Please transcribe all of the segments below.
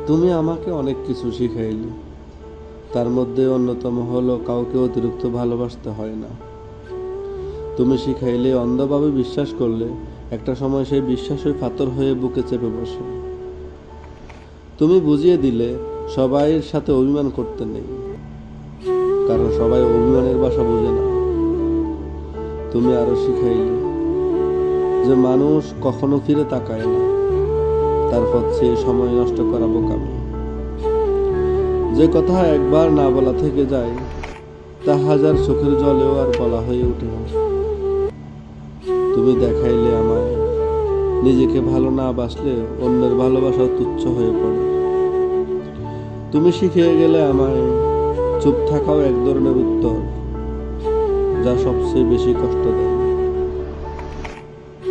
তুমি আমাকে অনেক কিছু শিখাইলে, তার মধ্যে অন্যতম হলো কাউকে অতিরিক্ত ভালোবাসতে হয় না। তুমি শিখাইলে অন্ধভাবে বিশ্বাস করলে একটা সময় সেই বিশ্বাসই পাথর হয়ে বুকে চেপে বসে। তুমি বুঝিয়ে দিলে সবাইয়ের সাথে অভিমান করতে নেই, কারণ সবাই অভিমানের ভাষা বোঝে না। তুমি আরো শিখাইলে যে মানুষ কখনো ফিরে তাকায় না, তারপর সে সময় নষ্ট করা বোকামি। যে কথা একবার না বলা থেকে যায়, তা হাজার চোখের জলেও আর বলা হয়ে ওঠে না। তুমি দেখাইলে আমায় নিজেকে ভালো না বাসলে অন্যের ভালোবাসাও তুচ্ছ হয়ে পড়ে। তুমি শিখিয়ে গেলে আমায় চুপ থাকাও এক ধরনের উত্তর, যা সবচেয়ে বেশি কষ্ট দেয়।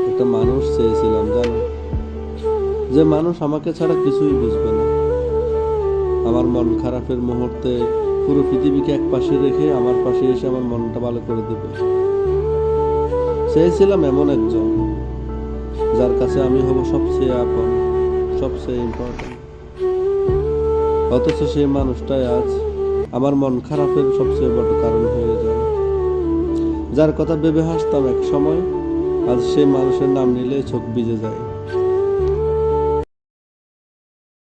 একটা মানুষ চেয়েছিলাম জানো, যে মানুষ আমাকে ছাড়া কিছুই বুঝবে না। আমার মন খারাপের মুহূর্তে পুরো পৃথিবীকে এক পাশে রেখে আমার পাশে এসে আমার মনটা ভালো করে দেবে। চেয়েছিলাম এমন একজন, যার কাছে আমি হব সবচেয়ে আপন, সবচেয়ে ইম্পর্টেন্ট। অথচ সেই মানুষটাই আজ আমার মন খারাপের সবচেয়ে বড় কারণ হয়ে যায়। যার কথা ভেবে হাসতাম এক সময়, আজ সেই মানুষের নাম নিলে চোখ ভিজে যায়।